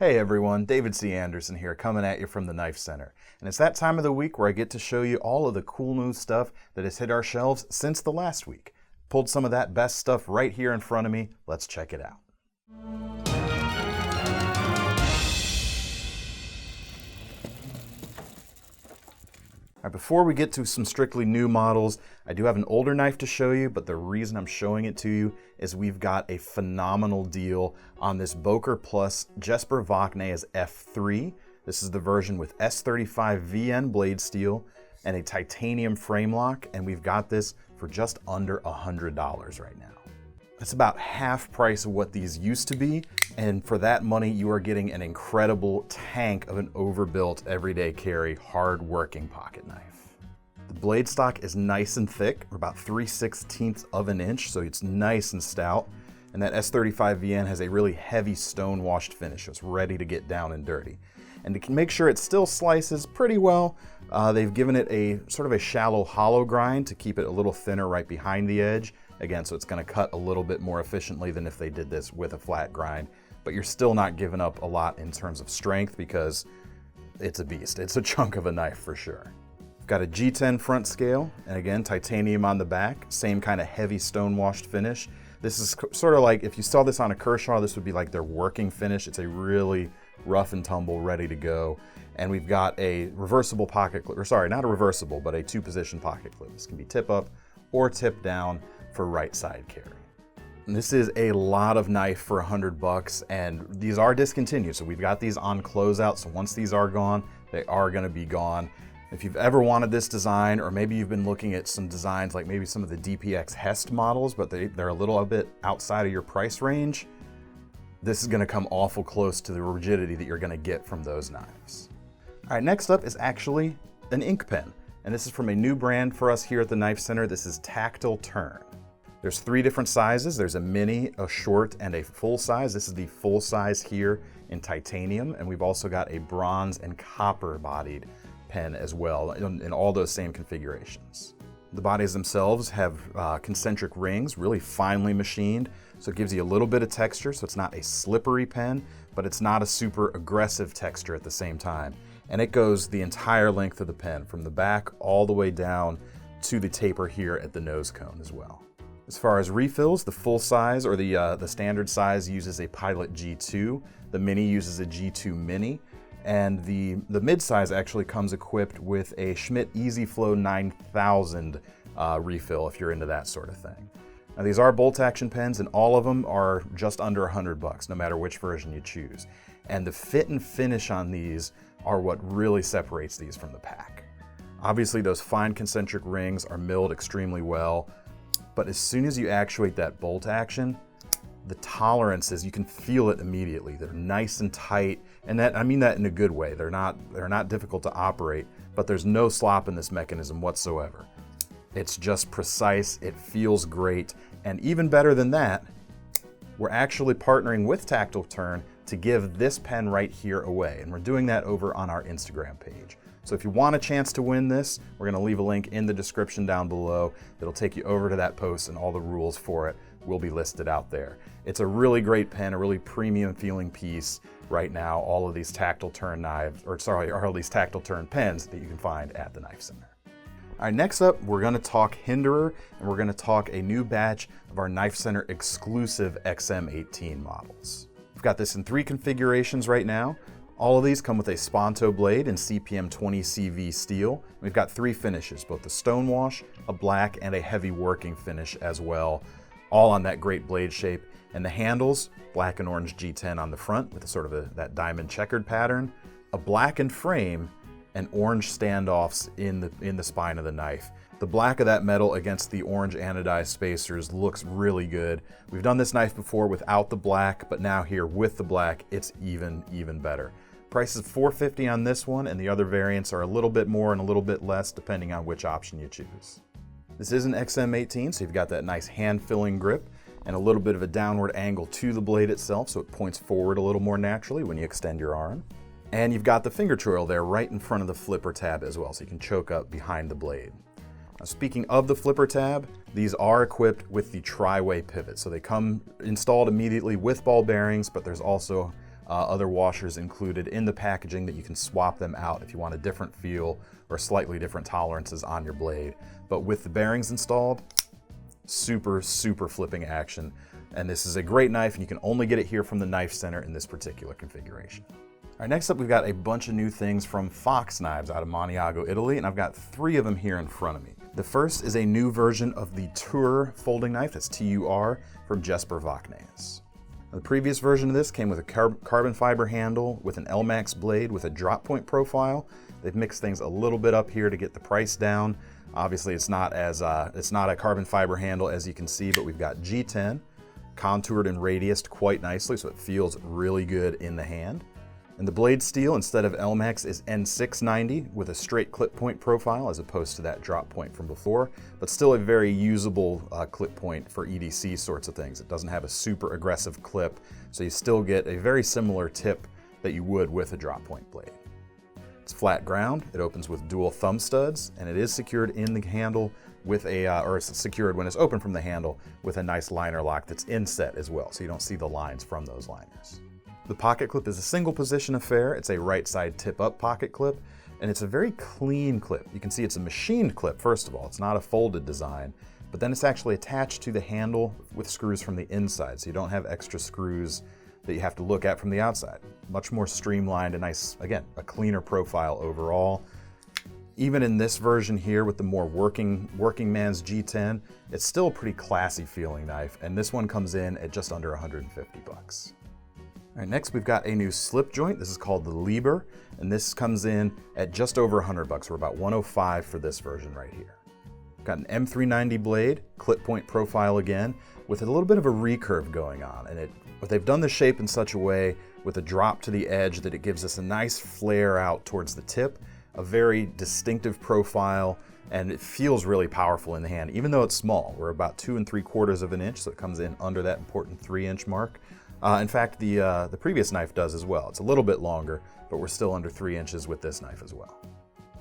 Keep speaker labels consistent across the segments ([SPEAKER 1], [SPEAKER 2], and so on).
[SPEAKER 1] Hey everyone, David C. Anderson here, coming at you from the Knife Center. And it's that time of the week where I get to show you all of the cool new stuff that has hit our shelves since the last week. Pulled some of that best stuff right here in front of me. Let's check it out. All right, before we get to some strictly new models, I do have an older knife to show you, but the reason I'm showing it to you is we've got a phenomenal deal on this Boker Plus Jesper Vox F3. This is the version with S35 VN blade steel and a titanium frame lock, and we've got this for just under $100 right now. That's about half price of what these used to be, and for that money you are getting an incredible tank of an overbuilt everyday carry hard working pocket knife. The blade stock is nice and thick, about 3/16 of an inch, so it's nice and stout, and that S35 VN has a really heavy stone washed finish, so it's ready to get down and dirty. And to make sure it still slices pretty well, they've given it a sort of a shallow hollow grind to keep it a little thinner right behind the edge. Again, so it's going to cut a little bit more efficiently than if they did this with a flat grind, but you're still not giving up a lot in terms of strength because it's a beast. It's a chunk of a knife for sure. Got a G10 front scale, and again, titanium on the back, same kind of heavy stone washed finish. This is sort of like, if you saw this on a Kershaw, this would be like their working finish. It's a really rough and tumble, ready to go. And we've got a reversible pocket clip, or sorry, not a reversible, but a 2-position pocket clip. This can be tip up or tip down for right side carry. And this is a lot of knife for $100, and these are discontinued. So we've got these on closeout. So once these are gone, they are going to be gone. If you've ever wanted this design, or maybe you've been looking at some designs like maybe some of the DPX Hest models, but they're a little bit outside of your price range, this is going to come awful close to the rigidity that you're going to get from those knives. All right, next up is actually an ink pen, and this is from a new brand for us here at the Knife Center. This is Tactile Turn. There's 3 different sizes. There's a mini, a short, and a full size. This is the full size here in titanium, and we've also got a bronze and copper bodied pen as well in all those same configurations. The bodies themselves have concentric rings, really finely machined, so it gives you a little bit of texture, so it's not a slippery pen, but it's not a super aggressive texture at the same time. And it goes the entire length of the pen, from the back all the way down to the taper here at the nose cone as well. As far as refills, the full size or the standard size uses a Pilot G2, the mini uses a G2 Mini, and the mid-size actually comes equipped with a Schmidt EasyFlow 9000 refill if you're into that sort of thing. Now these are bolt action pens, and all of them are just under $100, no matter which version you choose. And the fit and finish on these are what really separates these from the pack. Obviously those fine concentric rings are milled extremely well, but as soon as you actuate that bolt action, the tolerances, you can feel it immediately. They're nice and tight, and that, I mean that in a good way. They're not difficult to operate, but there's no slop in this mechanism whatsoever. It's just precise, it feels great, and even better than that, we're actually partnering with Tactile Turn to give this pen right here away, and we're doing that over on our Instagram page. So if you want a chance to win this, we're going to leave a link in the description down below that'll take you over to that post, and all the rules for it will be listed out there. It's a really great pen, a really premium feeling piece right now. All of these Tactile Turn knives, or all these Tactile Turn pens that you can find at the Knife Center. All right, next up, we're going to talk Hinderer, and we're going to talk a new batch of our Knife Center exclusive XM18 models. We've got this in 3 configurations right now. All of these come with a Sponto blade in CPM 20 CV steel. We've got 3 finishes, both the stonewash, a black, and a heavy working finish as well, all on that great blade shape. And the handles, black and orange G10 on the front with that diamond checkered pattern, a blackened frame, and orange standoffs in the spine of the knife. The black of that metal against the orange anodized spacers looks really good. We've done this knife before without the black, but now here with the black, it's even better. Price is $450 on this one, and the other variants are a little bit more and a little bit less depending on which option you choose. This is an XM18, so you've got that nice hand-filling grip and a little bit of a downward angle to the blade itself, so it points forward a little more naturally when you extend your arm. And you've got the finger choil there right in front of the flipper tab as well, so you can choke up behind the blade. Now, speaking of the flipper tab, these are equipped with the tri-way pivot. So they come installed immediately with ball bearings, but there's also other washers included in the packaging that you can swap them out if you want a different feel or slightly different tolerances on your blade. But with the bearings installed, super flipping action. And this is a great knife, and you can only get it here from the KnifeCenter in this particular configuration. All right, next up we've got a bunch of new things from Vox Knives out of Maniago, Italy, and I've got 3 of them here in front of me. The first is a new version of the Tur folding knife, that's T-U-R, from Gerber Principle. The previous version of this came with a carbon fiber handle with an L-Max blade with a drop point profile. They've mixed things a little bit up here to get the price down. Obviously it's not a carbon fiber handle as you can see, but we've got G10, contoured and radiused quite nicely, so it feels really good in the hand. And the blade steel, instead of L-Max, is N690 with a straight clip point profile as opposed to that drop point from before, but still a very usable clip point for EDC sorts of things. It doesn't have a super aggressive clip, so you still get a very similar tip that you would with a drop point blade. It's flat ground, it opens with dual thumb studs, and it is secured in the handle with or it's secured when it's open from the handle with a nice liner lock that's inset as well, so you don't see the lines from those liners. The pocket clip is a single position affair. It's a right side tip up pocket clip, and it's a very clean clip. You can see it's a machined clip, first of all. It's not a folded design, but then it's actually attached to the handle with screws from the inside, so you don't have extra screws that you have to look at from the outside. Much more streamlined, a nice, again, a cleaner profile overall. Even in this version here with the more working man's G10, it's still a pretty classy feeling knife, and this one comes in at just under 150 bucks. All right, next we've got a new slip joint. This is called the Liebherr, and this comes in at just over 100 bucks. We're about 105 for this version right here. Got an M390 blade, clip point profile again, with a little bit of a recurve going on. And but they've done the shape in such a way with a drop to the edge that it gives us a nice flare out towards the tip, a very distinctive profile, and it feels really powerful in the hand, even though it's small. We're about 2 3/4 of an inch, so it comes in under that important 3-inch mark. In fact, the previous knife does as well. It's a little bit longer, but we're still under 3 inches with this knife as well.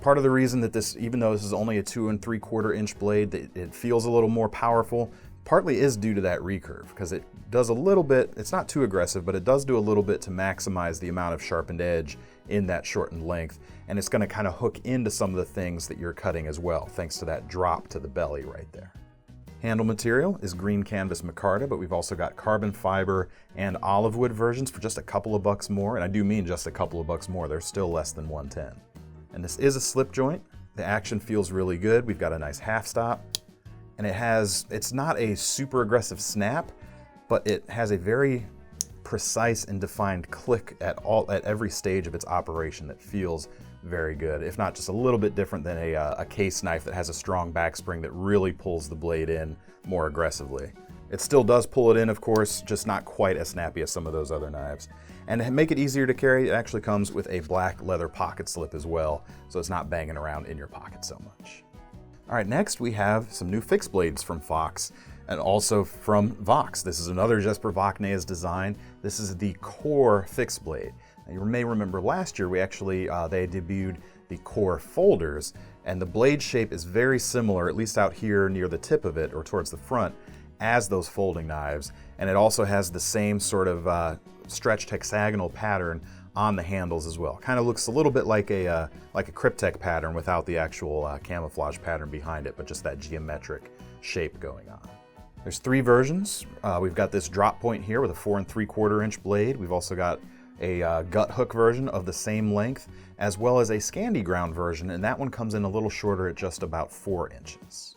[SPEAKER 1] Part of the reason that this, even though this is only a 2 3/4 inch blade, that it feels a little more powerful, partly is due to that recurve, because it does a little bit, it's not too aggressive, but it does do a little bit to maximize the amount of sharpened edge in that shortened length, and it's going to kind of hook into some of the things that you're cutting as well, thanks to that drop to the belly right there. Handle material is green canvas micarta, but we've also got carbon fiber and olive wood versions for just a couple of bucks more, and I do mean just a couple of bucks more. They're still less than 110. And this is a slip joint. The action feels really good. We've got a nice half stop, and it's not a super aggressive snap, but it has a very precise and defined click at every stage of its operation that feels very good, if not just a little bit different than a case knife that has a strong backspring that really pulls the blade in more aggressively. It still does pull it in, of course, just not quite as snappy as some of those other knives. And to make it easier to carry, it actually comes with a black leather pocket slip as well, so it's not banging around in your pocket so much. All right, next we have some new fixed blades from Vox, and also from Vox. This is another Gerber Principle design. This is the Core Fix blade. Now, you may remember last year we actually, they debuted the Core folders, and the blade shape is very similar, at least out here near the tip of it or towards the front, as those folding knives. And it also has the same sort of stretched hexagonal pattern on the handles as well. Kind of looks a little bit like a cryptech pattern without the actual camouflage pattern behind it, but just that geometric shape going on. There's 3 versions. We've got this drop point here with a 4 3/4 inch blade. We've also got a gut hook version of the same length, as well as a Scandi ground version, and that one comes in a little shorter at just about 4 inches.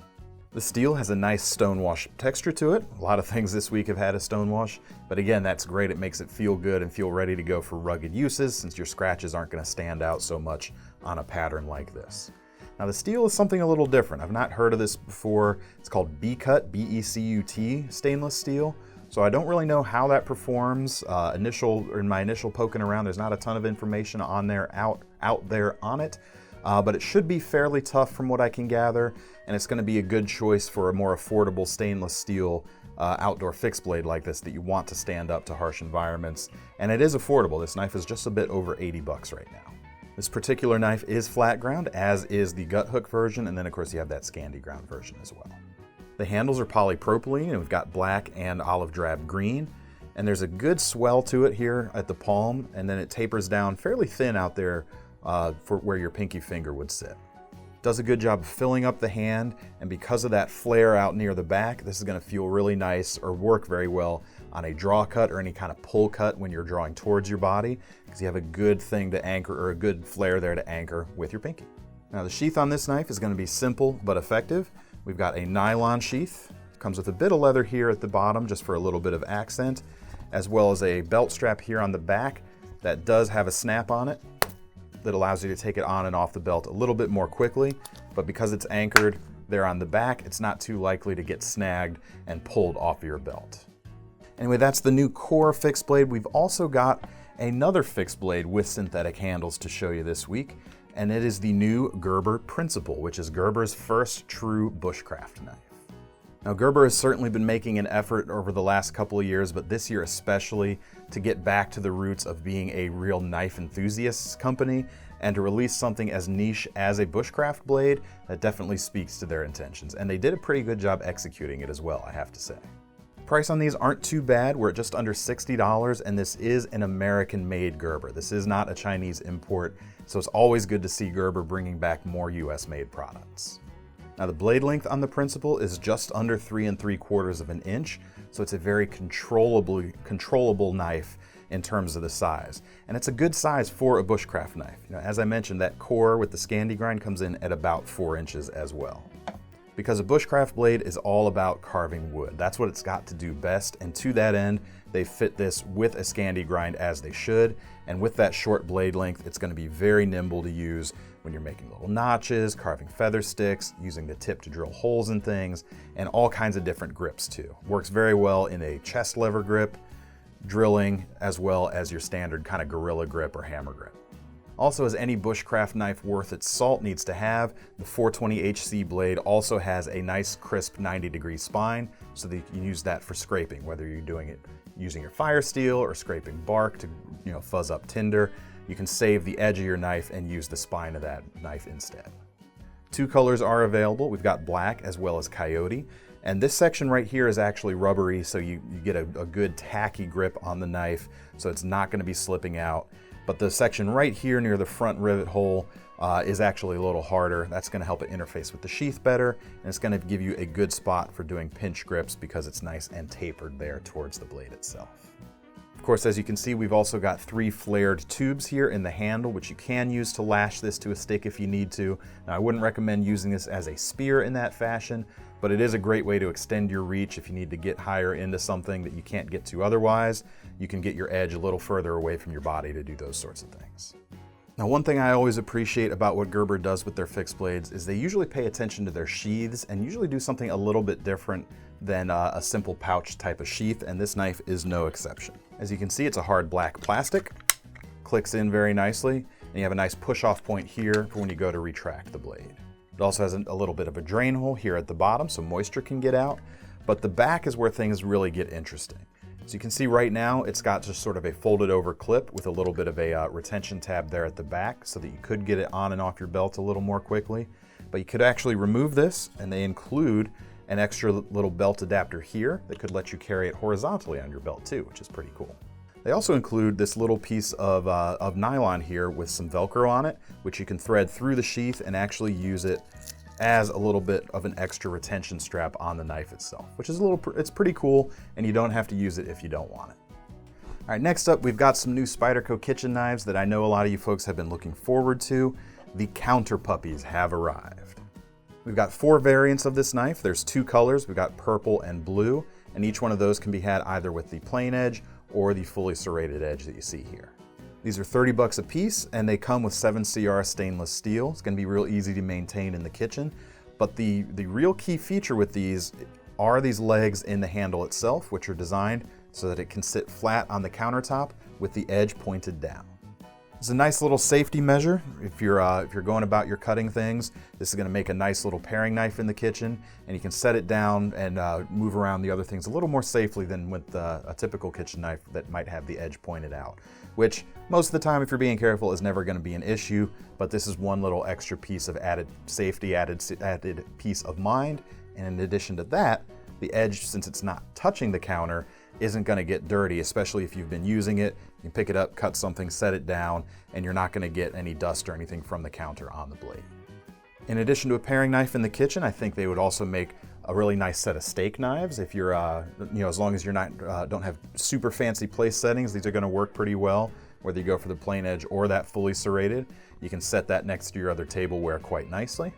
[SPEAKER 1] The steel has a nice stonewash texture to it. A lot of things this week have had a stonewash, but again, that's great. It makes it feel good and feel ready to go for rugged uses, since your scratches aren't going to stand out so much on a pattern like this. Now the steel is something a little different. I've not heard of this before. It's called B-Cut, B-E-C-U-T stainless steel. So I don't really know how that performs. In my initial poking around, there's not a ton of information on there out there on it, but it should be fairly tough from what I can gather, and it's going to be a good choice for a more affordable stainless steel outdoor fixed blade like this that you want to stand up to harsh environments. And it is affordable. This knife is just a bit over 80 bucks right now. This particular knife is flat ground, as is the gut hook version, and then of course you have that Scandi ground version as well. The handles are polypropylene, and we've got black and olive drab green. And there's a good swell to it here at the palm, and then it tapers down fairly thin out there for where your pinky finger would sit. Does a good job of filling up the hand, and because of that flare out near the back, this is going to feel really nice or work very well on a draw cut or any kind of pull cut when you're drawing towards your body, because you have a good thing to anchor, or a good flare there to anchor with your pinky. Now the sheath on this knife is going to be simple but effective. We've got a nylon sheath. It comes with a bit of leather here at the bottom just for a little bit of accent, as well as a belt strap here on the back that does have a snap on it that allows you to take it on and off the belt a little bit more quickly, but because it's anchored there on the back, it's not too likely to get snagged and pulled off of your belt. Anyway, that's the new Core Fix blade. We've also got another fixed blade with synthetic handles to show you this week, and it is the new Gerber Principle, which is Gerber's first true bushcraft knife. Now, Gerber has certainly been making an effort over the last couple of years, but this year especially, to get back to the roots of being a real knife enthusiast company and to release something as niche as a bushcraft blade that definitely speaks to their intentions. And they did a pretty good job executing it as well, I have to say. Price on these aren't too bad. We're at just under $60, and this is an American-made Gerber. This is not a Chinese import, so it's always good to see Gerber bringing back more US-made products. Now the blade length on the Principle is just under 3 3/4 of an inch, so it's a very controllable knife in terms of the size. And it's a good size for a bushcraft knife. You know, as I mentioned, that core with the Scandi grind comes in at about 4 inches as well. Because a bushcraft blade is all about carving wood. That's what it's got to do best, and to that end, they fit this with a Scandi grind as they should, and with that short blade length, it's going to be very nimble to use when you're making little notches, carving feather sticks, using the tip to drill holes in things, and all kinds of different grips too. Works very well in a chest lever grip, drilling, as well as your standard kind of gorilla grip or hammer grip. Also, as any bushcraft knife worth its salt needs to have, the 420HC blade also has a nice crisp 90-degree spine, so that you can use that for scraping, whether you're doing it using your fire steel or scraping bark to fuzz up tinder. You can save the edge of your knife and use the spine of that knife instead. 2 colors are available. We've got black as well as coyote. And this section right here is actually rubbery, so you get a good tacky grip on the knife, so it's not going to be slipping out. But the section right here near the front rivet hole is actually a little harder. That's going to help it interface with the sheath better, and it's going to give you a good spot for doing pinch grips because it's nice and tapered there towards the blade itself. Of course, as you can see, we've also got 3 flared tubes here in the handle, which you can use to lash this to a stick if you need to. Now, I wouldn't recommend using this as a spear in that fashion, but it is a great way to extend your reach if you need to get higher into something that you can't get to otherwise. You can get your edge a little further away from your body to do those sorts of things. Now, one thing I always appreciate about what Gerber does with their fixed blades is they usually pay attention to their sheaths and usually do something a little bit different than a simple pouch type of sheath, and this knife is no exception. As you can see, it's a hard black plastic, clicks in very nicely, and you have a nice push-off point here for when you go to retract the blade. It also has a little bit of a drain hole here at the bottom so moisture can get out, but the back is where things really get interesting. So you can see right now it's got just sort of a folded over clip with a little bit of a retention tab there at the back so that you could get it on and off your belt a little more quickly. But you could actually remove this, and they include an extra little belt adapter here that could let you carry it horizontally on your belt too, which is pretty cool. They also include this little piece of nylon here with some Velcro on it, which you can thread through the sheath and actually use it as a little bit of an extra retention strap on the knife itself, which is it's pretty cool, and you don't have to use it if you don't want it. All right, next up, we've got some new Spyderco kitchen knives that I know a lot of you folks have been looking forward to. The Counter Puppies have arrived. We've got 4 variants of this knife. There's 2 colors. We've got purple and blue, and each one of those can be had either with the plain edge or the fully serrated edge that you see here. These are $30 a piece, and they come with 7CR stainless steel. It's going to be real easy to maintain in the kitchen, but the real key feature with these are these legs in the handle itself, which are designed so that it can sit flat on the countertop with the edge pointed down. It's a nice little safety measure. If you're going about your cutting things, this is going to make a nice little paring knife in the kitchen, and you can set it down and move around the other things a little more safely than with a typical kitchen knife that might have the edge pointed out, which most of the time, if you're being careful, is never going to be an issue, but this is one little extra piece of added safety, added peace of mind. And in addition to that, the edge, since it's not touching the counter, isn't going to get dirty, especially if you've been using it. You can pick it up, cut something, set it down, and you're not going to get any dust or anything from the counter on the blade. In addition to a paring knife in the kitchen, I think they would also make a really nice set of steak knives. If you're, as long as you're not, don't have super fancy place settings, these are going to work pretty well. Whether you go for the plain edge or that fully serrated, you can set that next to your other tableware quite nicely.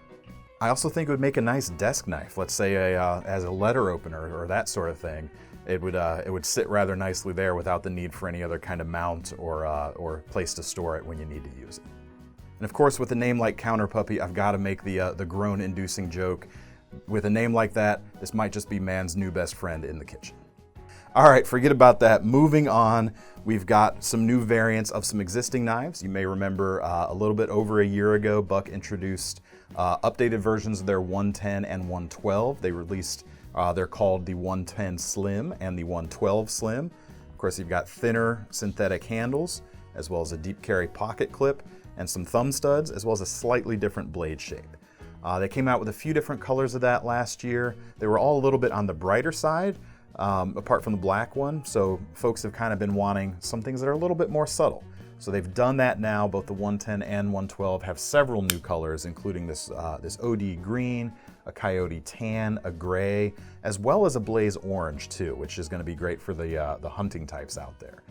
[SPEAKER 1] I also think it would make a nice desk knife. Let's say as a letter opener or that sort of thing. It would sit rather nicely there without the need for any other kind of mount or place to store it when you need to use it. And of course, with a name like Counter Puppy, I've got to make the groan-inducing joke. With a name like that, this might just be man's new best friend in the kitchen. All right, forget about that. Moving on, we've got some new variants of some existing knives. You may remember a little bit over a year ago, Buck introduced updated versions of their 110 and 112. They released, they're called the 110 Slim and the 112 Slim. Of course, you've got thinner synthetic handles, as well as a deep carry pocket clip, and some thumb studs, as well as a slightly different blade shape. They came out with a few different colors of that last year. They were all a little bit on the brighter side, apart from the black one, so folks have kind of been wanting some things that are a little bit more subtle. So they've done that now. Both the 110 and 112 have several new colors, including this OD green, a coyote tan, a gray, as well as a blaze orange too, which is going to be great for the hunting types out there.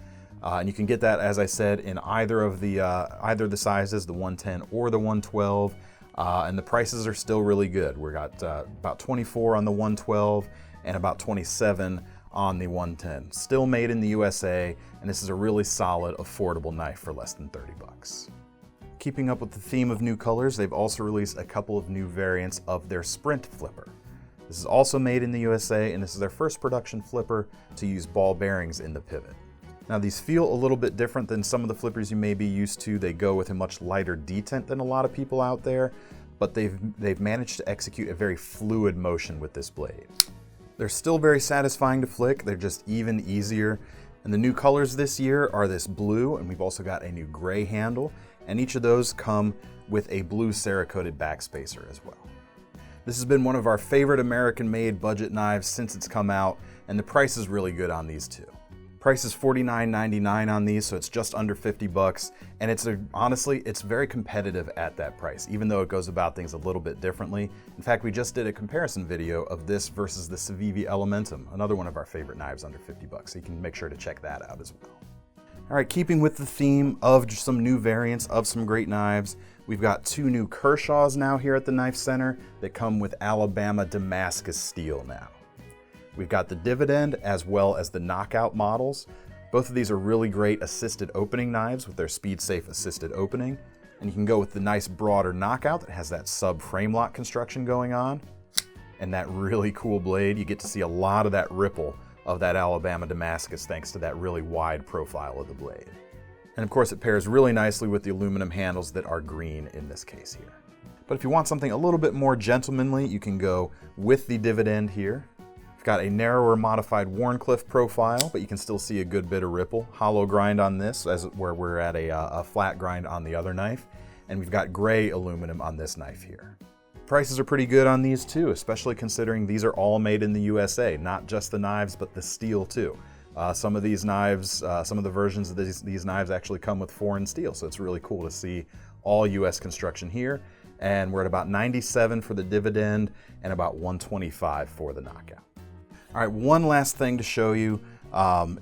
[SPEAKER 1] And you can get that, as I said, in either the sizes, the 110 or the 112, and the prices are still really good. We got about 24 on the 112 and about 27 on the 110. Still made in the USA, and this is a really solid, affordable knife for less than 30 bucks. Keeping up with the theme of new colors, they've also released a couple of new variants of their Sprint flipper. This is also made in the USA, and this is their first production flipper to use ball bearings in the pivot. Now these feel a little bit different than some of the flippers you may be used to. They go with a much lighter detent than a lot of people out there, but they've managed to execute a very fluid motion with this blade. They're still very satisfying to flick, they're just even easier. And the new colors this year are this blue, and we've also got a new gray handle, and each of those come with a blue Cerakoted backspacer as well. This has been one of our favorite American-made budget knives since it's come out, and the price is really good on these too. Price is $49.99 on these, so it's just under 50 bucks, and honestly, it's very competitive at that price, even though it goes about things a little bit differently. In fact, we just did a comparison video of this versus the Civivi Elementum, another one of our favorite knives under 50 bucks, so you can make sure to check that out as well. All right, keeping with the theme of just some new variants of some great knives, we've got two new Kershaws now here at the Knife Center that come with Alabama Damascus steel now. We've got the Dividend as well as the Knockout models. Both of these are really great assisted opening knives with their SpeedSafe assisted opening. And you can go with the nice broader Knockout that has that sub frame lock construction going on. And that really cool blade, you get to see a lot of that ripple of that Alabama Damascus thanks to that really wide profile of the blade. And of course it pairs really nicely with the aluminum handles that are green in this case here. But if you want something a little bit more gentlemanly, you can go with the Dividend here. Got a narrower modified Wharncliffe profile, but you can still see a good bit of ripple. Hollow grind on this, where we're at a flat grind on the other knife. And we've got gray aluminum on this knife here. Prices are pretty good on these too, especially considering these are all made in the USA, not just the knives, but the steel too. Some of these knives, some of the versions of these knives actually come with foreign steel, so it's really cool to see all US construction here. And we're at about 97 for the Dividend and about 125 for the Knockout. All right, one last thing to show you.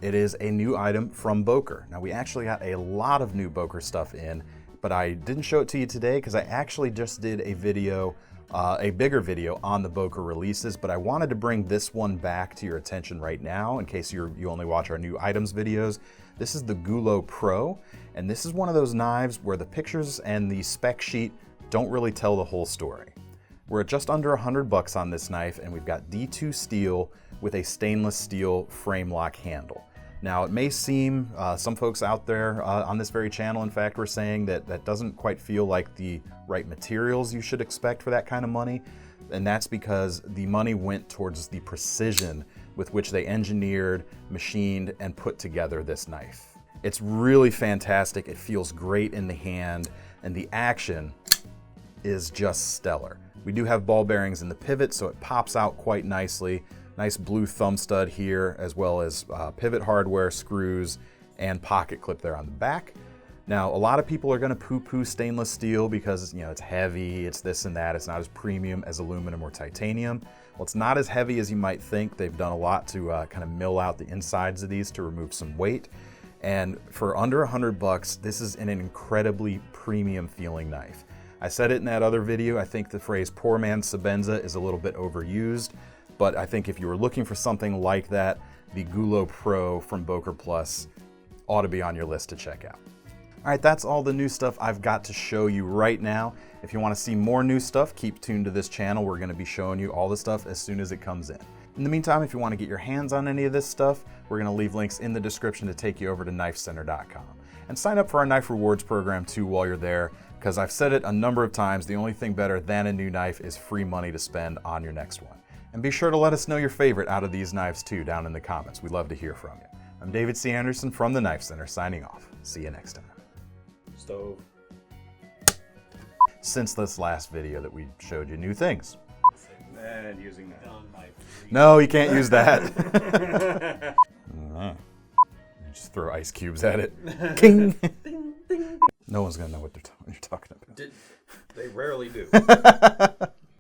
[SPEAKER 1] It is a new item from Boker. Now we actually got a lot of new Boker stuff in, but I didn't show it to you today because I actually just did a video, a bigger video on the Boker releases, but I wanted to bring this one back to your attention right now in case you only watch our new items videos. This is the Guillot Pro, and this is one of those knives where the pictures and the spec sheet don't really tell the whole story. We're at just under 100 bucks on this knife, and we've got D2 steel with a stainless steel frame lock handle. Now it may seem, some folks out there on this very channel in fact were saying that that doesn't quite feel like the right materials you should expect for that kind of money, and that's because the money went towards the precision with which they engineered, machined, and put together this knife. It's really fantastic, it feels great in the hand, and the action is just stellar. We do have ball bearings in the pivot, so it pops out quite nicely. Nice blue thumb stud here, as well as pivot hardware, screws, and pocket clip there on the back. Now, a lot of people are gonna poo-poo stainless steel because, it's heavy, it's this and that, it's not as premium as aluminum or titanium. Well, it's not as heavy as you might think. They've done a lot to kind of mill out the insides of these to remove some weight. And for under $100, this is an incredibly premium feeling knife. I said it in that other video, I think the phrase poor man's Sebenza is a little bit overused, but I think if you were looking for something like that, the Guillot Pro from Boker Plus ought to be on your list to check out. All right, that's all the new stuff I've got to show you right now. If you want to see more new stuff, keep tuned to this channel. We're going to be showing you all the stuff as soon as it comes in. In the meantime, if you want to get your hands on any of this stuff, we're going to leave links in the description to take you over to KnifeCenter.com. And sign up for our Knife Rewards program too while you're there, because I've said it a number of times, the only thing better than a new knife is free money to spend on your next one. And be sure to let us know your favorite out of these knives too down in the comments. We'd love to hear from you. I'm David C. Anderson from the Knife Center, signing off. See you next time.
[SPEAKER 2] Stove.
[SPEAKER 1] Since this last video that we showed you new things.
[SPEAKER 2] And using that.
[SPEAKER 1] No, you can't use that. Just throw ice cubes at it. King. No one's gonna know what you're talking about.
[SPEAKER 2] They rarely do.